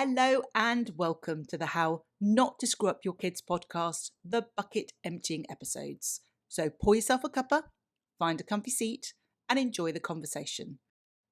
Hello and welcome to the How Not to Screw Up Your Kids podcast, the bucket emptying episodes. So pour yourself a cuppa, find a comfy seat and enjoy the conversation.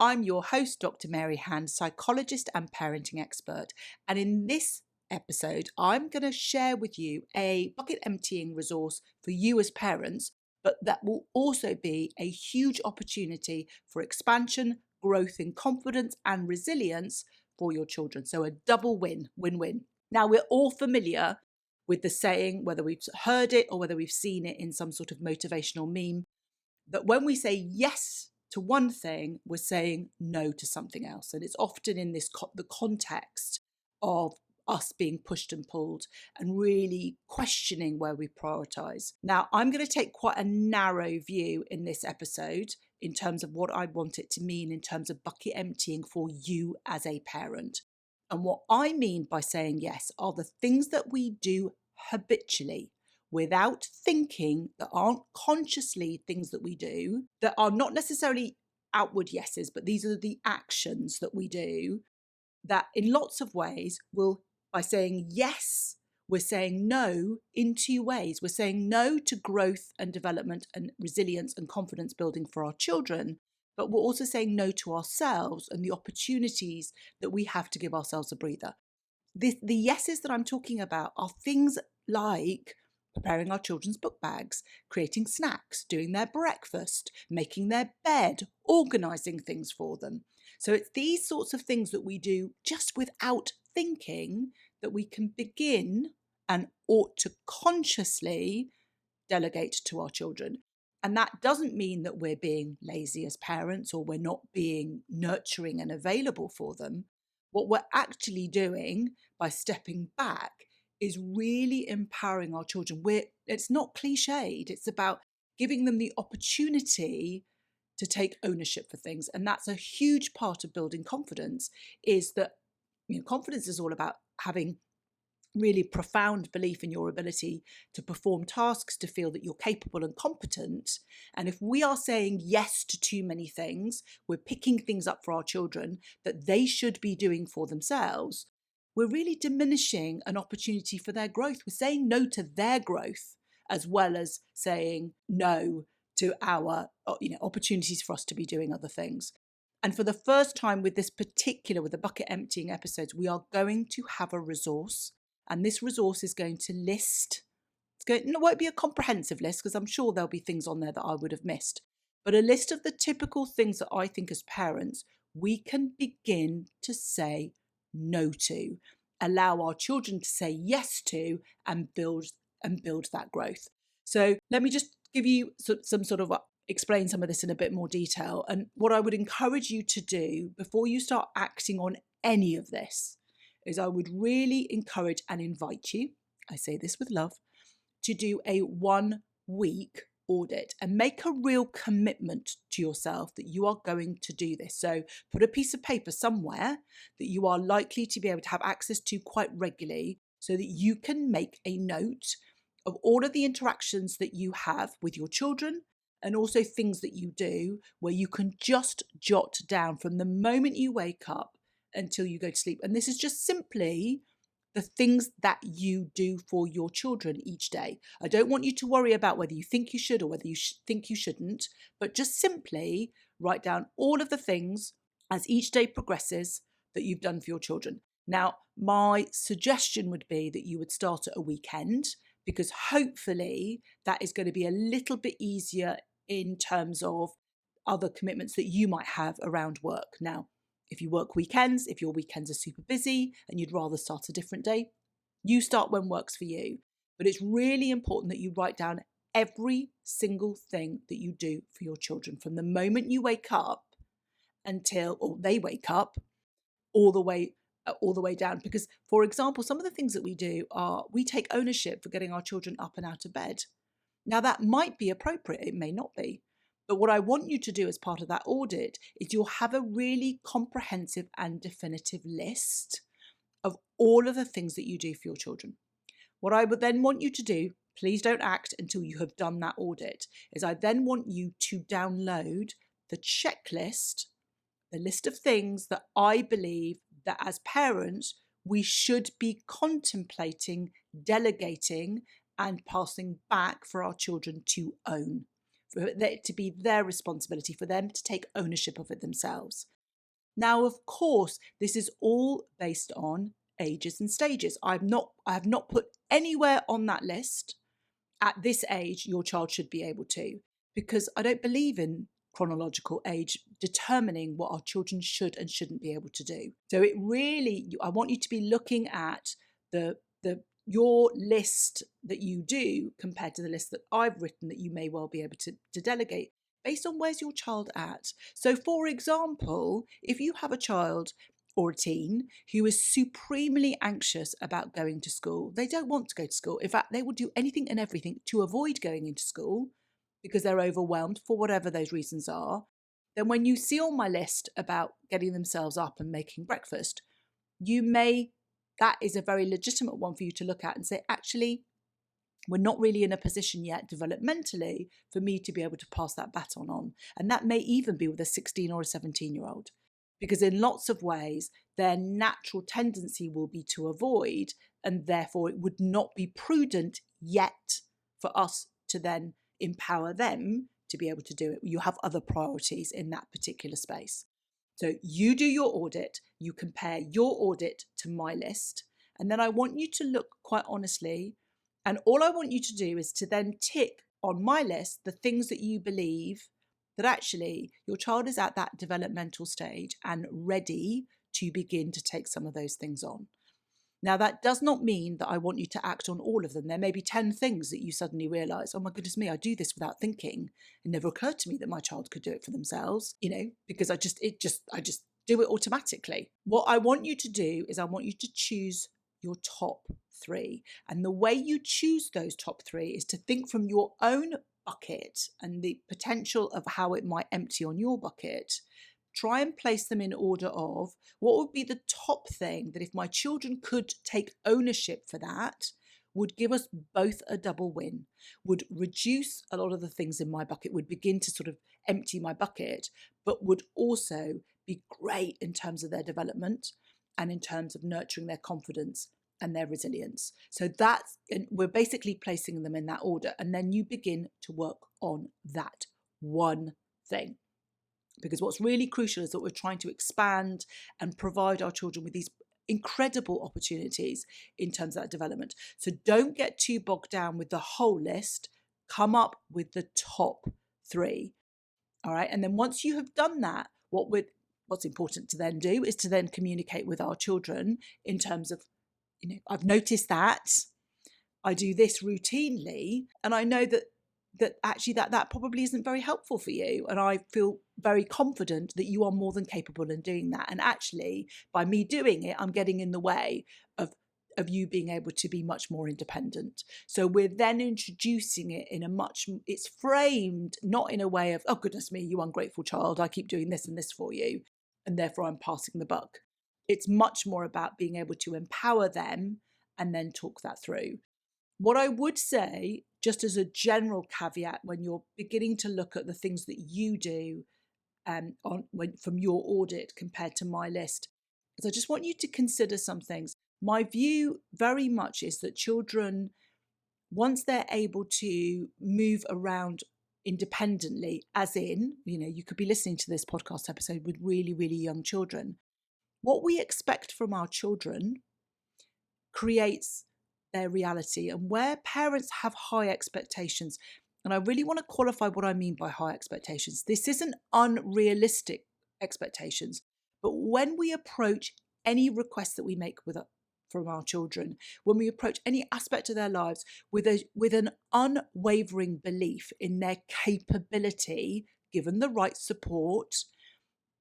I'm your host, Dr. Mary Hand, psychologist and parenting expert. And in this episode, I'm going to share with you a bucket emptying resource for you as parents, but that will also be a huge opportunity for expansion, growth in confidence and resilience for your children. So a double win-win. Now, we're all familiar with the saying, whether we've heard it or whether we've seen it in some sort of motivational meme, that when we say yes to one thing, we're saying no to something else. And it's often in this the context of us being pushed and pulled and really questioning where we prioritize. Now, I'm going to take quite a narrow view in this episode in terms of what I want it to mean in terms of bucket emptying for you as a parent. And what I mean by saying yes are the things that we do habitually without thinking, that aren't consciously things that we do, that are not necessarily outward yeses, but these are the actions that we do that in lots of ways will, by saying yes, we're saying no in two ways. We're saying no to growth and development and resilience and confidence building for our children, but we're also saying no to ourselves and the opportunities that we have to give ourselves a breather. The yeses that I'm talking about are things like preparing our children's book bags, creating snacks, doing their breakfast, making their bed, organising things for them. So it's these sorts of things that we do just without thinking that we can begin and ought to consciously delegate to our children. And that doesn't mean that we're being lazy as parents or we're not being nurturing and available for them. What we're actually doing by stepping back is really empowering our children. It's not cliched. It's about giving them the opportunity to take ownership for things. And that's a huge part of building confidence, is that confidence is all about having really profound belief in your ability to perform tasks, to feel that you're capable and competent. And if we are saying yes to too many things, we're picking things up for our children that they should be doing for themselves, we're really diminishing an opportunity for their growth. We're saying no to their growth as well as saying no to our opportunities for us to be doing other things. And for the first time with the bucket emptying episodes, we are going to have a resource. And this resource is going to list, it won't be a comprehensive list because I'm sure there'll be things on there that I would have missed, but a list of the typical things that I think as parents we can begin to say no to, allow our children to say yes to, and build that growth. So let me just give you explain some of this in a bit more detail. And what I would encourage you to do before you start acting on any of this is I would really encourage and invite you, I say this with love, to do a 1 week audit and make a real commitment to yourself that you are going to do this. So put a piece of paper somewhere that you are likely to be able to have access to quite regularly so that you can make a note of all of the interactions that you have with your children and also things that you do where you can just jot down from the moment you wake up until you go to sleep. And this is just simply the things that you do for your children each day. I don't want you to worry about whether you think you should or whether you think you shouldn't, but just simply write down all of the things as each day progresses that you've done for your children. Now, my suggestion would be that you would start at a weekend, because hopefully that is going to be a little bit easier in terms of other commitments that you might have around work. Now, if you work weekends, if your weekends are super busy and you'd rather start a different day, you start when works for you. But it's really important that you write down every single thing that you do for your children from the moment you wake up or they wake up, all the way down. Because, for example, some of the things that we do are we take ownership for getting our children up and out of bed. Now, that might be appropriate. It may not be. But what I want you to do as part of that audit is you'll have a really comprehensive and definitive list of all of the things that you do for your children. What I would then want you to do, please don't act until you have done that audit, is I then want you to download the checklist, the list of things that I believe that as parents we should be contemplating delegating and passing back for our children to own, for it to be their responsibility, for them to take ownership of it themselves. Now, of course, this is all based on ages and stages. I have not put anywhere on that list at this age your child should be able to, because I don't believe in chronological age determining what our children should and shouldn't be able to do. So it really, I want you to be looking at the your list that you do compared to the list that I've written that you may well be able to delegate based on where's your child at. So for example, if you have a child or a teen who is supremely anxious about going to school, they don't want to go to school. In fact, they will do anything and everything to avoid going into school because they're overwhelmed for whatever those reasons are. Then when you see on my list about getting themselves up and making breakfast, that is a very legitimate one for you to look at and say, actually, we're not really in a position yet developmentally for me to be able to pass that baton on. And that may even be with a 16 or a 17-year-old, because in lots of ways, their natural tendency will be to avoid, and therefore it would not be prudent yet for us to then empower them to be able to do it. You have other priorities in that particular space. So you do your audit, you compare your audit to my list, and then I want you to look quite honestly, and all I want you to do is to then tick on my list the things that you believe that actually your child is at that developmental stage and ready to begin to take some of those things on. Now, that does not mean that I want you to act on all of them. There may be 10 things that you suddenly realise, oh my goodness me, I do this without thinking. It never occurred to me that my child could do it for themselves, because I just do it automatically. What I want you to do is I want you to choose your top 3. And the way you choose those top 3 is to think from your own bucket and the potential of how it might empty on your bucket. Try and place them in order of what would be the top thing that if my children could take ownership for that would give us both a double win, would reduce a lot of the things in my bucket, would begin to sort of empty my bucket, but would also be great in terms of their development and in terms of nurturing their confidence and their resilience. So we're basically placing them in that order. And then you begin to work on that one thing. Because what's really crucial is that we're trying to expand and provide our children with these incredible opportunities in terms of that development. So don't get too bogged down with the whole list. Come up with the top 3. All right. And then once you have done that, what's important to then do is to then communicate with our children in terms of, I've noticed that I do this routinely, and I know that actually that probably isn't very helpful for you. And I feel very confident that you are more than capable in doing that. And actually, by me doing it, I'm getting in the way of you being able to be much more independent. So we're then introducing it it's framed not in a way of, oh goodness me, you ungrateful child, I keep doing this and this for you, and therefore I'm passing the buck. It's much more about being able to empower them and then talk that through. What I would say, just as a general caveat, when you're beginning to look at the things that you do from your audit compared to my list, is I just want you to consider some things. My view very much is that children, once they're able to move around independently, as in, you could be listening to this podcast episode with really, really young children. What we expect from our children creates their reality, and where parents have high expectations, and I really want to qualify what I mean by high expectations. This isn't unrealistic expectations, but when we approach any request that we make from our children, when we approach any aspect of their lives with an unwavering belief in their capability, given the right support,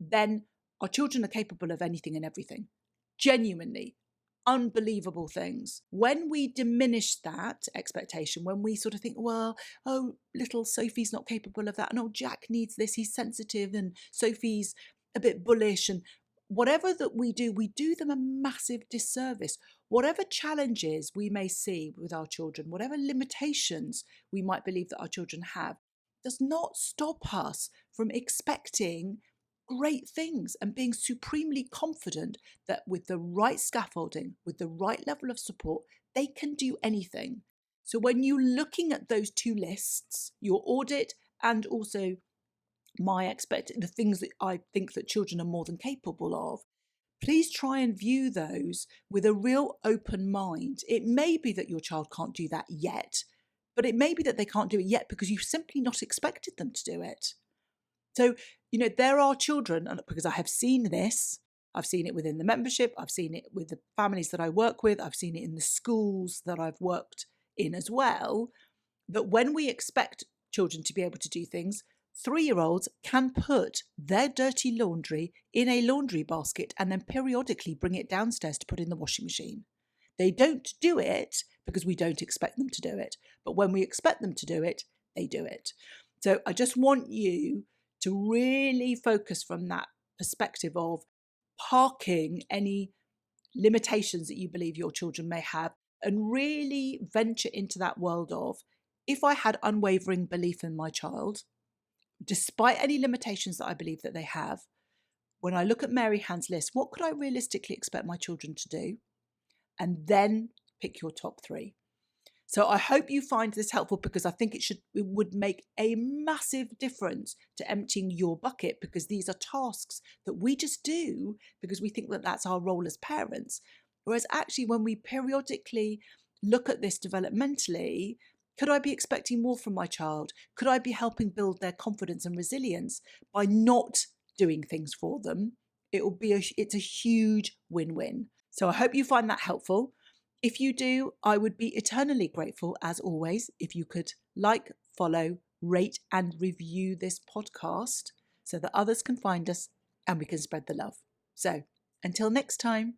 then our children are capable of anything and everything. Genuinely. Unbelievable things. When we diminish that expectation, when we sort of think, well, oh, little Sophie's not capable of that, and oh, Jack needs this, he's sensitive, and Sophie's a bit bullish, and whatever that we do them a massive disservice. Whatever challenges we may see with our children, whatever limitations we might believe that our children have, does not stop us from expecting great things and being supremely confident that with the right scaffolding, with the right level of support, they can do anything. So when you're looking at those two lists, your audit and also the things that I think that children are more than capable of, please try and view those with a real open mind. It may be that your child can't do that yet, but it may be that they can't do it yet because you've simply not expected them to do it. So, there are children, and because I have seen this, I've seen it within the membership, I've seen it with the families that I work with, I've seen it in the schools that I've worked in as well, that when we expect children to be able to do things, 3-year-olds can put their dirty laundry in a laundry basket and then periodically bring it downstairs to put in the washing machine. They don't do it because we don't expect them to do it. But when we expect them to do it, they do it. So I just want you to really focus from that perspective of parking any limitations that you believe your children may have and really venture into that world of, if I had unwavering belief in my child, despite any limitations that I believe that they have, when I look at Mary Hand's list, what could I realistically expect my children to do? And then pick your top 3. So I hope you find this helpful, because I think it would make a massive difference to emptying your bucket, because these are tasks that we just do because we think that that's our role as parents. Whereas actually, when we periodically look at this developmentally, could I be expecting more from my child? Could I be helping build their confidence and resilience by not doing things for them? It's a huge win-win. So I hope you find that helpful. If you do, I would be eternally grateful, as always, if you could like, follow, rate, and review this podcast so that others can find us and we can spread the love. So until next time.